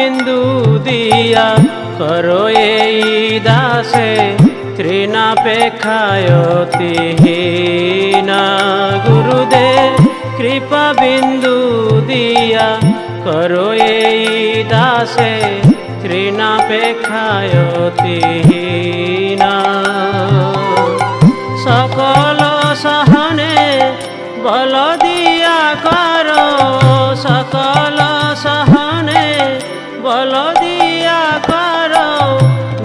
বিন্দু দিয়া করো এই দাসে তৃণাপেক্ষায়তিহীনা। গুরুদেব কৃপা বিন্দু দিয়া করো এই দাসে তৃণাপেক্ষায়তিহীনা। সকল সহনে বল দিয়া করো, সকল সহনে বল দিয়া করো,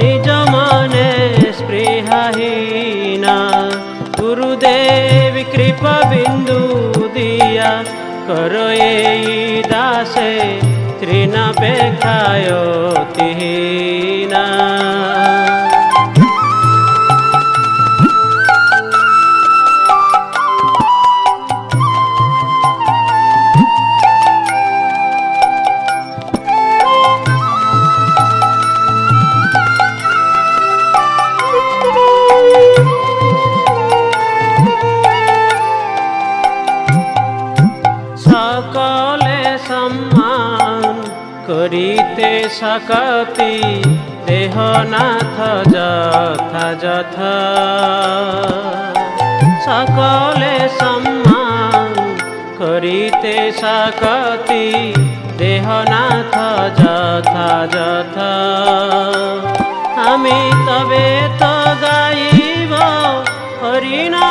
নিজ মনে স্পৃহাহীনা। গুরুদেব কৃপা বিন্দু দিয়া করো এই দাসে তৃণাপেক্ষায়তিহীনা। সকলে সম্মান করিতে সকতি দেহনাথ যথা যথা। সকলে সম্মান করিতে সকতি দেহনাথ যথা যথা। আমি তবে তো গাইব হরিনা